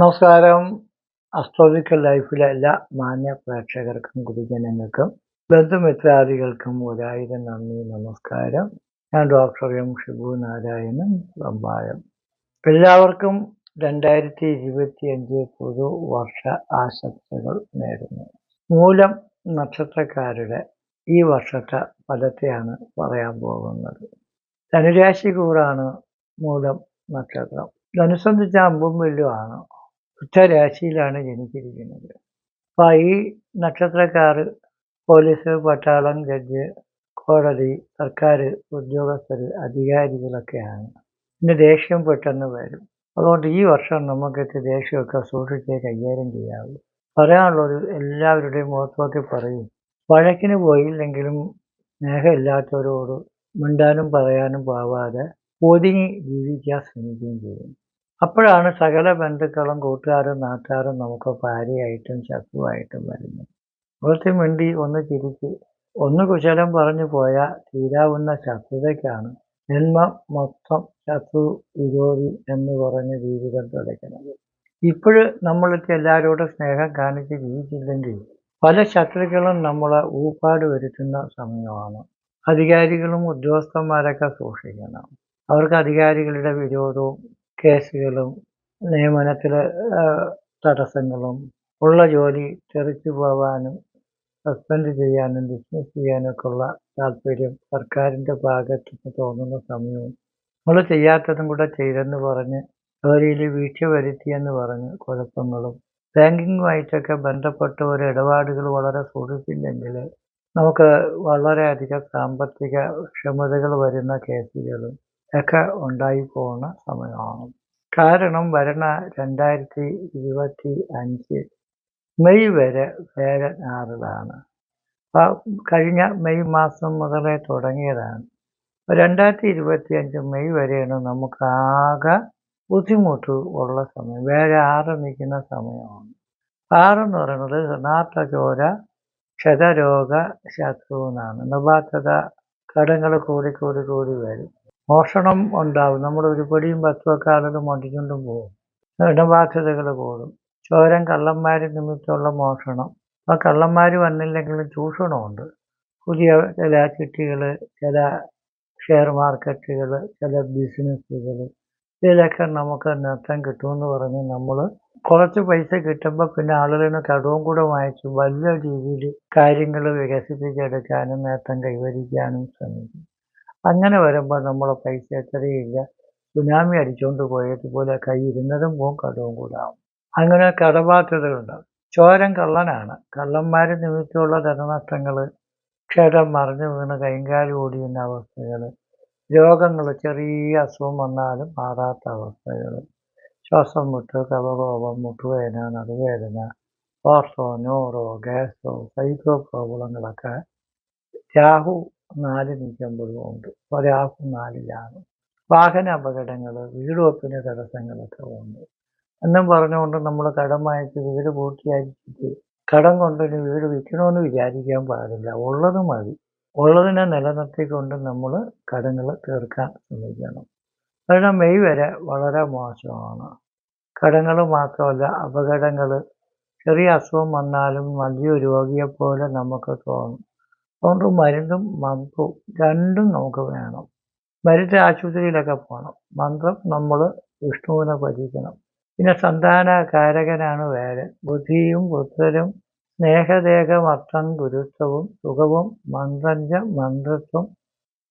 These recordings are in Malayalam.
നമസ്കാരം. അസ്ട്രോളജിക്കൽ ലൈഫിലെ എല്ലാ മാന്യ പ്രേക്ഷകർക്കും ഗുരുജനങ്ങൾക്കും ബന്ധുമിത്രാദികൾക്കും ഒരായിരം നന്ദി, നമസ്കാരം. ഞാൻ ഡോക്ടർ എം ഷിബു നാരായണൻ, വെമ്പായം. എല്ലാവർക്കും 2025 പുതുവർഷ ആശംസകൾ നേരുന്നു. മൂലം നക്ഷത്രക്കാരുടെ ഈ വർഷത്തെ ഫലത്തെയാണ് പറയാൻ പോകുന്നത്. ധനുരാശി കൂറാണ് മൂലം നക്ഷത്രം. ധനുസംബന്ധിച്ച അമ്പും വില്ലുമാണ്. ഉച്ചരാശിയിലാണ് ജനിച്ചിരിക്കുന്നത്. അപ്പോൾ ഈ നക്ഷത്രക്കാർ പോലീസ്, പട്ടാളം, ജഡ്ജ്, കോടതി, സർക്കാർ ഉദ്യോഗസ്ഥർ, അധികാരികളൊക്കെയാണ്. പിന്നെ ദേഷ്യം പെട്ടെന്ന് വരും. അതുകൊണ്ട് ഈ വർഷം നമുക്കിട്ട് ദേഷ്യമൊക്കെ സൂക്ഷിച്ചേ കൈകാര്യം ചെയ്യാവൂ. പറയാനുള്ളത് എല്ലാവരുടെയും മുഖത്തോക്കി പറയും. വഴക്കിന് പോയില്ലെങ്കിലും സ്നേഹമില്ലാത്തവരോട് മിണ്ടാനും പറയാനും പോവാതെ ഒതുങ്ങി ജീവിക്കാൻ ശ്രമിക്കുകയും ചെയ്യും. അപ്പോഴാണ് സകല ബന്ധുക്കളും കൂട്ടുകാരും നാട്ടുകാരും നമുക്ക് ഭാര്യയായിട്ടും ശത്രുവായിട്ടും വരുന്നത്. കുറച്ച് മിണ്ടി ഒന്ന് ചിരിച്ച് ഒന്ന് കുശലം പറഞ്ഞു പോയാൽ തീരാവുന്ന ശത്രുതയ്ക്കാണ് ജന്മം മൊത്തം ശത്രു വിരോധി എന്ന് പറഞ്ഞ് ജീവിതം തുടയ്ക്കുന്നത്. ഇപ്പോഴ് നമ്മൾക്ക് എല്ലാവരോടും സ്നേഹം കാണിച്ച് ജീവിച്ചില്ലെങ്കിൽ പല ശത്രുക്കളും നമ്മളെ ഊപ്പാട് വരുത്തുന്ന സമയമാണ്. അധികാരികളും ഉദ്യോഗസ്ഥന്മാരൊക്കെ സൂക്ഷിക്കണം. അവർക്ക് അധികാരികളുടെ വിരോധവും കേസുകളും നിയമനത്തിലെ തടസ്സങ്ങളും ഉള്ള ജോലി തെറിച്ചു പോകാനും സസ്പെൻഡ് ചെയ്യാനും ഡിസ്മിസ് ചെയ്യാനൊക്കെ ഉള്ള താല്പര്യം സർക്കാരിൻ്റെ ഭാഗത്ത് തോന്നുന്ന സമയവും നമ്മൾ ചെയ്യാത്തതും കൂടെ ചെയ്തെന്ന് പറഞ്ഞ് ജോലിയിൽ വീഴ്ച വരുത്തിയെന്ന് പറഞ്ഞ് കുഴപ്പങ്ങളും ബാങ്കിങ്ങുമായിട്ടൊക്കെ ബന്ധപ്പെട്ട ഒരു ഇടപാടുകൾ വളരെ സൂക്ഷിച്ചില്ലെങ്കിൽ നമുക്ക് വളരെയധികം സാമ്പത്തിക ക്ഷമതകൾ വരുന്ന കേസുകളും ഒക്കെ ഉണ്ടായി പോകുന്ന സമയമാണ്. കാരണം വരണ 2025 മെയ് വരെ വേഴൻ 6ലാണ്. കഴിഞ്ഞ മെയ് മാസം മുതലേ തുടങ്ങിയതാണ്. 2025 മെയ് വരെയാണ് നമുക്ക് ആകെ ബുദ്ധിമുട്ട് ഉള്ള സമയം. വേഴൻ 6 നിൽക്കുന്ന സമയമാണ്. 6 എന്ന് പറയുന്നത് നാട്ടചോര ക്ഷതരോഗ ശത്രു എന്നാണ്. നിർബാധത കടങ്ങൾ കൂടി വരും. മോഷണം ഉണ്ടാവും. നമ്മൾ ഒരു പൊടിയും 10 ഒക്കെ ആളുകൾ മോണ്ടിക്കൊണ്ടും പോകും. ഇടബാധ്യതകൾ കൂടും. ചോരം കള്ളന്മാർ നിമിത്തമുള്ള മോഷണം. ആ കള്ളന്മാർ വന്നില്ലെങ്കിലും ചൂഷണമുണ്ട്. പുതിയ ചില ചിട്ടികൾ, ചില ഷെയർ മാർക്കറ്റുകൾ, ചില ബിസിനസ്സുകൾ, ഇതിലൊക്കെ നമുക്ക് നേട്ടം കിട്ടുമെന്ന് പറഞ്ഞ് നമ്മൾ കുറച്ച് പൈസ കിട്ടുമ്പോൾ പിന്നെ ആളുകളിന് കടവും കൂടെ വാങ്ങിച്ച് വലിയ രീതിയിൽ കാര്യങ്ങൾ വികസിപ്പിച്ചെടുക്കാനും നേട്ടം കൈവരിക്കാനും ശ്രമിക്കും. അങ്ങനെ വരുമ്പോൾ നമ്മളെ പൈസ എത്രയില്ല, സുനാമി അടിച്ചുകൊണ്ട് പോയതുപോലെ കൈ ഇരുന്നതും പോവും, കടവും കൂടെ ആവും. അങ്ങനെ കടബാധ്യതകളുണ്ടാവും. ചോരൻ കള്ളനാണ്. കള്ളന്മാർ നിമിത്തമുള്ള ധനനഷ്ടങ്ങൾ, ക്ഷേത്രം മറിഞ്ഞു വീണ് കൈകാല് ഓടിയുന്ന അവസ്ഥകൾ, രോഗങ്ങൾ, ചെറിയ അസുഖം വന്നാലും മാറാത്ത അവസ്ഥകൾ, ശ്വാസം മുട്ട്, കഫകോപം, മുട്ടുവേദന, നടുവേദന, ഓർത്തോ, ന്യൂറോ, ഗ്യാസോ, സൈക്കോ പ്രോബ്ലങ്ങളൊക്കെ രാഹു 4 നിൽക്കുമ്പോഴും ഉണ്ട്. രാഹു 4ലാണ്. വാഹന അപകടങ്ങൾ, വീട് വെപ്പിന് തടസ്സങ്ങളൊക്കെ ഉണ്ട് എന്നും പറഞ്ഞുകൊണ്ട് നമ്മൾ കടം വാങ്ങിച്ച് വീട് പൂർത്തിയാക്കിയിട്ട് കടം കൊണ്ടിന് വീട് വിൽക്കണമെന്ന് വിചാരിക്കാൻ പാടില്ല. ഉള്ളത് മതി. ഉള്ളതിനെ നിലനിർത്തിക്കൊണ്ട് നമ്മൾ കടങ്ങൾ തീർക്കാൻ ശ്രമിക്കണം. കാരണം മെയ് വരെ വളരെ മോശമാണ്. കടങ്ങൾ മാത്രമല്ല, അപകടങ്ങൾ, ചെറിയ അസുഖം വന്നാലും വലിയ രോഗിയെപ്പോലെ നമുക്ക് തോന്നും. അതുകൊണ്ട് മരുന്നും മന്ത്രവും രണ്ടും നമുക്ക് വേണം. മരുന്ന് ആശുപത്രിയിലൊക്കെ പോകണം. മന്ത്രം നമ്മൾ വിഷ്ണുവിനെ ഭജിക്കണം. പിന്നെ സന്താന കാരകനാണ് വേഴൻ. ബുദ്ധിയും പുത്രരും സ്നേഹദേഹമർത്ഥം ഗുരുത്വവും സുഖവും മന്ത്രത്വം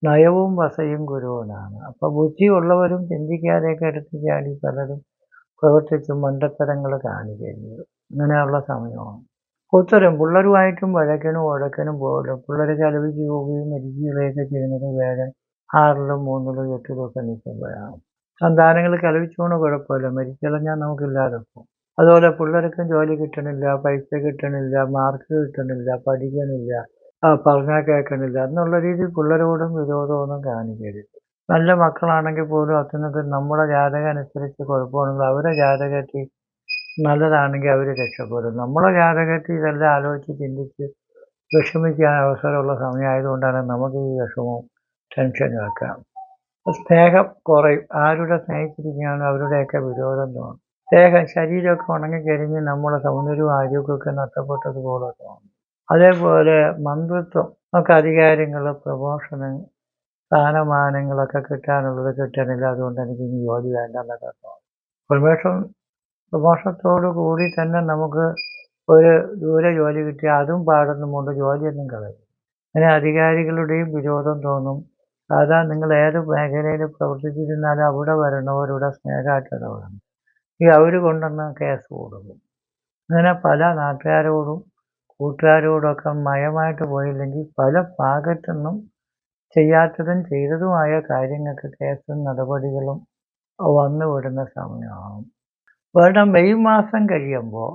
നയവും വസയും ഗുരുവനാണ്. അപ്പോൾ ബുദ്ധിയുള്ളവരും ചിന്തിക്കാതെയൊക്കെ എടുത്ത് ചാടി പലരും പ്രവർത്തിച്ച് മണ്ടത്തരങ്ങൾ കാണിക്കുന്നത് അങ്ങനെയുള്ള സമയമാണ്. പുത്തരും പിള്ളേരുമായിട്ടും വഴക്കനും പോലും പിള്ളേരെ ചലവിച്ച് പോവുകയും മരിക്കുകയൊക്കെ ചെയ്യുന്നത് വേഴൻ 6ലും 3ലും 8ലും ഒക്കെ നിൽക്കുമ്പോഴാണ്. സന്താനങ്ങൾ കലവിച്ചുകൊണ്ട് കുഴപ്പമില്ല, മരിച്ചളഞ്ഞാൽ നമുക്കില്ലാതെ പോകും. അതുപോലെ പിള്ളേർക്കും ജോലി കിട്ടണില്ല, പൈസ കിട്ടണില്ല, മാർക്ക് കിട്ടണില്ല, പഠിക്കണില്ല, പറഞ്ഞാൽ കേൾക്കണില്ല എന്നുള്ള രീതിയിൽ പിള്ളേരോടും വിരോധമൊന്നും കാണിക്കരുത്. നല്ല മക്കളാണെങ്കിൽ പോലും അതിനകത്ത് നമ്മുടെ ജാതകം അനുസരിച്ച് കുഴപ്പമാണെങ്കിൽ അവരുടെ ജാതകത്തിൽ നല്ലതാണെങ്കിൽ അവർ രക്ഷപ്പെടും. നമ്മളെ ജാതകത്തിൽ ഇതെല്ലാം ആലോചിച്ച് ചിന്തിച്ച് വിഷമിക്കാൻ അവസരമുള്ള സമയമായതുകൊണ്ടാണ് നമുക്ക് ഈ വിഷമവും ടെൻഷനും ഒക്കെ. സ്നേഹം കുറയും. ആരുടെ സ്നേഹിച്ചിരിക്കുകയാണ് അവരുടെയൊക്കെ വിരോധം തോന്നും. ശരീരമൊക്കെ ഉണങ്ങിക്കരിഞ്ഞ് നമ്മുടെ സൗന്ദര്യവും ആരോഗ്യമൊക്കെ നഷ്ടപ്പെട്ടതുപോലെ തോന്നും. അതേപോലെ മന്ത്രിത്വം ഒക്കെ അധികാരങ്ങൾ, പ്രമോഷന്, സ്ഥാനമാനങ്ങളൊക്കെ കിട്ടാനുള്ളത് കിട്ടണില്ല, അതുകൊണ്ട് എനിക്ക് ഇനി ജോലി വേണ്ടെന്നൊക്കെ തോന്നും. പ്രമോഷത്തോടു കൂടി തന്നെ നമുക്ക് ഒരു ദൂരെ ജോലി കിട്ടിയാൽ അതും പാടൊന്നും കൊണ്ട് ജോലിയൊന്നും കളയും. അങ്ങനെ അധികാരികളുടെയും വിരോധം തോന്നും. സാധാരണ നിങ്ങൾ ഏത് മേഖലയിൽ പ്രവർത്തിച്ചിരുന്നാലും അവിടെ വരണവരുടെ സ്നേഹമായിട്ട് ഇടപെടണം. അവർ കൊണ്ടുവന്ന് കേസ് കൊടുക്കും. അങ്ങനെ പല നാട്ടുകാരോടും കൂട്ടുകാരോടൊക്കെ മയമായിട്ട് പോയില്ലെങ്കിൽ പല ഭാഗത്തു നിന്നും ചെയ്യാത്തതും ചെയ്തതുമായ കാര്യങ്ങൾക്ക് കേസും നടപടികളും വന്നു വിടുന്ന സമയമാകും. കാരണം മെയ് മാസം കഴിയുമ്പോൾ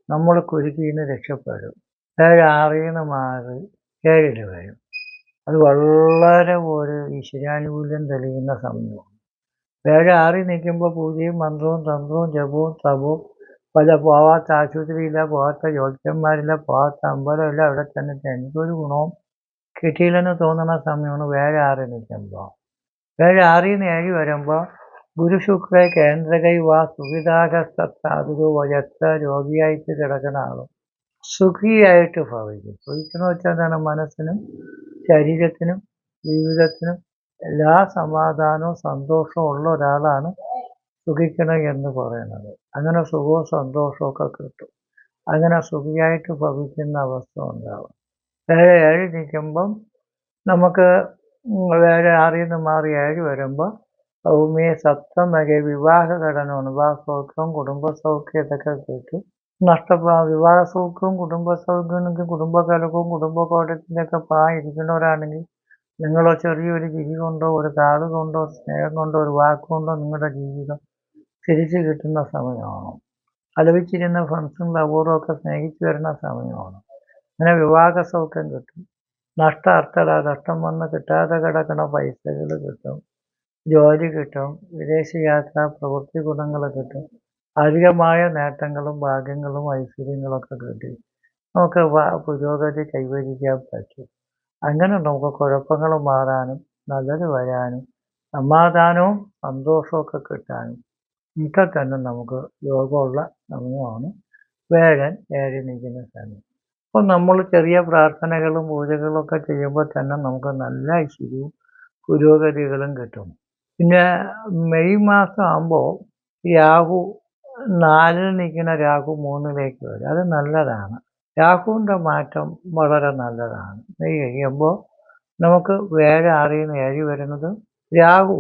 നമ്മൾ കുരുക്കിൽ നിന്ന് രക്ഷപ്പെടും. 6 മാറി 7 വരും. അത് വളരെ ഒരു ഈശ്വരാനുകൂല്യം തെളിയുന്ന സമയമാണ്. 6 നിൽക്കുമ്പോൾ പൂജയും മന്ത്രവും തന്ത്രവും ജപവും തപവും പോവാത്ത ആശുപത്രിയില്ല, പോവാത്ത ജ്യോത്സ്യന്മാരില്ല, പോവാത്ത അമ്പലമില്ല, അവിടെ തന്നെ എനിക്കൊരു ഗുണവും കിട്ടിയില്ലെന്ന് തോന്നുന്ന സമയമാണ് 6 നിൽക്കുമ്പോൾ. 6 വരുമ്പോൾ ഗുരുശുക്ര കേന്ദ്രകൈ വാ സുഖിതാകസ്താതുരോ എത്ര രോഗിയായിട്ട് കിടക്കുന്ന ആളും സുഖിയായിട്ട് ഭവിക്കും. സുഖിക്കുന്ന വെച്ചാൽ എന്താണ്? മനസ്സിനും ശരീരത്തിനും ജീവിതത്തിനും എല്ലാ സമാധാനവും സന്തോഷവും ഉള്ള ഒരാളാണ് സുഖിക്കണം എന്ന് പറയുന്നത്. അങ്ങനെ സുഖവും സന്തോഷവും ഒക്കെ കിട്ടും. അങ്ങനെ സുഖിയായിട്ട് ഭവിക്കുന്ന അവസ്ഥ ഉണ്ടാവും. 7 നിൽക്കുമ്പം നമുക്ക് 6 മാറി 7 വരുമ്പോൾ ഭൂമിയെ സപ്തമക വിവാഹ ഘടനയാണ്. വിവാഹസൗഖ്യവും കുടുംബസൗഖ്യം ഇതൊക്കെ കിട്ടും. വിവാഹസൗഖ്യവും കുടുംബസൗഖ്യവും കുടുംബകലകവും കുടുംബകോട്ടത്തിൻ്റെ ഒക്കെ ഇരിക്കുന്നവരാണെങ്കിൽ നിങ്ങളോ ചെറിയൊരു ചിരി കൊണ്ടോ ഒരു കാത് കൊണ്ടോ സ്നേഹം കൊണ്ടോ ഒരു വാക്കുകൊണ്ടോ നിങ്ങളുടെ ജീവിതം തിരിച്ചു കിട്ടുന്ന സമയമാണ്. ആലോചിച്ചിരുന്ന ഫ്രണ്ട്സും ലവറും ഒക്കെ സ്നേഹിച്ചു വരുന്ന സമയമാണ്. അങ്ങനെ വിവാഹ സൗഖ്യം കിട്ടും. നഷ്ടം വന്ന് കിട്ടാതെ കിടക്കുന്ന പൈസകൾ കിട്ടും. ജോലി കിട്ടും. വിദേശ യാത്ര, പ്രവൃത്തി ഗുണങ്ങൾ കിട്ടും. അധികമായ നേട്ടങ്ങളും ഭാഗ്യങ്ങളും ഐശ്വര്യങ്ങളൊക്കെ കിട്ടി നമുക്ക് പുരോഗതി കൈവരിക്കാൻ പറ്റും. അങ്ങനെ നമുക്ക് കുഴപ്പങ്ങൾ മാറാനും നല്ലത് വരാനും സമാധാനവും സന്തോഷവും ഒക്കെ കിട്ടാനും ഒക്കെ തന്നെ നമുക്ക് യോഗമുള്ള സമയമാണ് 7 നിൽക്കുന്ന സമയം. അപ്പോൾ നമ്മൾ ചെറിയ പ്രാർത്ഥനകളും പൂജകളും ഒക്കെ ചെയ്യുമ്പോൾ തന്നെ നമുക്ക് നല്ല ഐശ്വര്യവും പുരോഗതികളും കിട്ടും. പിന്നെ മെയ് മാസം ആകുമ്പോൾ രാഹു 4 നിൽക്കുന്ന രാഹു 3 വരും. അത് നല്ലതാണ്. രാഹുവിൻ്റെ മാറ്റം വളരെ നല്ലതാണ്. മെയ് കഴിയുമ്പോൾ നമുക്ക് 6 വരുന്നത്, രാഹു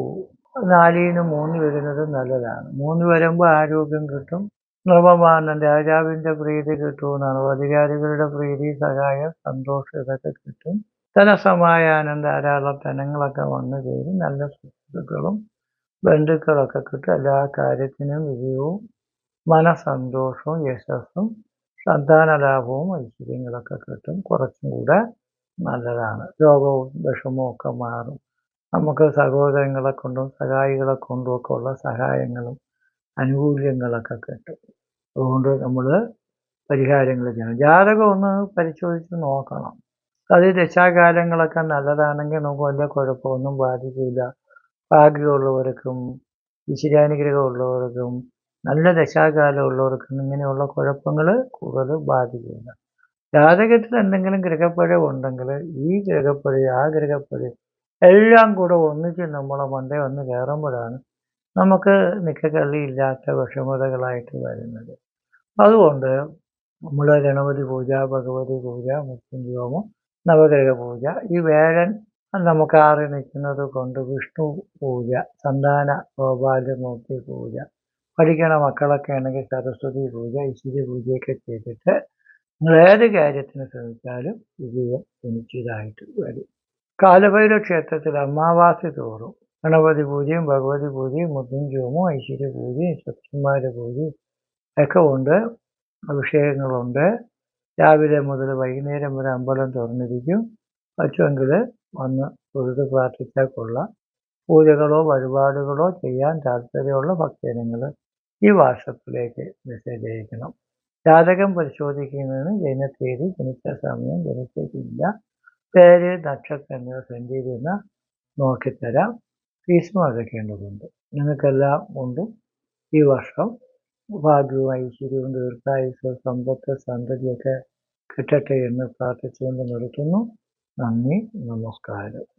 4 വരുന്നത് നല്ലതാണ്. 3 വരുമ്പോൾ ആരോഗ്യം കിട്ടും. നിർമ്മമാനം രാജാവിൻ്റെ പ്രീതി കിട്ടുമെന്നാണ്. അധികാരികളുടെ പ്രീതി, സഹായം, സന്തോഷം ഇതൊക്കെ കിട്ടും. ധനസമായാനം, ധാരാളം ധനങ്ങളൊക്കെ വന്നു ചേരും. നല്ല സുഹൃത്തുക്കളും ബന്ധുക്കളൊക്കെ കിട്ടും. എല്ലാ കാര്യത്തിനും വിജയവും മനസന്തോഷവും യശസ്സും സന്താനലാഭവും ഐശ്വര്യങ്ങളൊക്കെ കിട്ടും. കുറച്ചും കൂടെ നല്ലതാണ്. രോഗവും വിഷമവും ഒക്കെ മാറും. നമുക്ക് സഹോദരങ്ങളെ കൊണ്ടും സഹായികളെ കൊണ്ടും ഒക്കെ ഉള്ള സഹായങ്ങളും ആനുകൂല്യങ്ങളൊക്കെ കിട്ടും. അതുകൊണ്ട് നമ്മൾ പരിഹാരങ്ങൾ ചെയ്യണം. ജാതകം ഒന്ന് പരിശോധിച്ച് നോക്കണം. അത് ദശാകാലങ്ങളൊക്കെ നല്ലതാണെങ്കിൽ നമുക്ക് വലിയ കുഴപ്പമൊന്നും ബാധിക്കില്ല. ഭാഗ്യമുള്ളവർക്കും ഈശ്വരാനുഗ്രഹം ഉള്ളവർക്കും നല്ല ദശാകാലം ഉള്ളവർക്കും ഇങ്ങനെയുള്ള കുഴപ്പങ്ങൾ കൂടുതൽ ബാധിക്കില്ല. ജാതകത്തിൽ എന്തെങ്കിലും ഗ്രഹപ്പിഴ ഉണ്ടെങ്കിൽ ഈ ഗ്രഹപ്പിഴ ആ ഗ്രഹപ്പിഴ എല്ലാം കൂടെ ഒന്നിച്ച് നമ്മളെ മണ്ടേ വന്ന് കയറുമ്പോഴാണ് നമുക്ക് നിക്കക്കള്ളിയില്ലാത്ത വിഷമതകളായിട്ട് വരുന്നത്. അതുകൊണ്ട് നമ്മൾ ഗണപതി പൂജ, ഭഗവതി പൂജ, മൃത്യുഞ്ജയോമം, നവഗ്രഹ പൂജ, ഈ വേഴൻ നമുക്ക് 6 നിൽക്കുന്നത് കൊണ്ട് വിഷ്ണു പൂജ, സന്താന ഗോപാലമൂർത്തി പൂജ, പഠിക്കണ മക്കളൊക്കെ ആണെങ്കിൽ സരസ്വതി പൂജ, ഈശ്വരി പൂജയൊക്കെ ചെയ്തിട്ട് നിങ്ങൾ ഏത് കാര്യത്തിന് ശ്രമിച്ചാലും വിജയം സുനിശ്ചിതമായിട്ട് വരും. കാലഭൈരവ ക്ഷേത്രത്തിൽ അമാവാസി തോറും ഗണപതി പൂജയും ഭഗവതി പൂജയും മൃത്യുഞ്ജയോമവും ഐശ്വര്യ പൂജയും ശക്തിമാരുടെ പൂജയും ഒക്കെ ഉണ്ട്. അഭിഷേകങ്ങളുണ്ട്. രാവിലെ മുതൽ വൈകുന്നേരം വരെ അമ്പലം തുറന്നിരിക്കും. പറ്റുമെങ്കിൽ വന്ന് തൊഴുത് പ്രാർത്ഥിച്ചാൽ കൊള്ളാം. പൂജകളോ വഴിപാടുകളോ ചെയ്യാൻ താല്പര്യമുള്ള ഭക്തജനങ്ങൾ ഈ വാട്സപ്പിലേക്ക് മെസ്സേജ് അയക്കണം. ജാതകം പരിശോധിക്കുന്നതിന് ജനനത്തീയതി, ജനിച്ച സമയം, ജനിച്ച ജില്ല, പേര്, നക്ഷത്രം എന്നിവ സെൻഡ് ചെയ്തെന്ന് നോക്കിത്തരാം. ഫീസും അടയ്ക്കേണ്ടതുണ്ട്. നിങ്ങൾക്കെല്ലാം കൊണ്ടും ഈ വർഷം ഭാഗ്യവും ഐശ്വര്യവും ദീർഘായുസ്സും സമ്പത്ത് സന്തതിയൊക്കെ കിട്ടട്ടെ എന്ന് പ്രാർത്ഥിച്ചുകൊണ്ട് നിർത്തുന്നു. നന്ദി, നമസ്കാരം.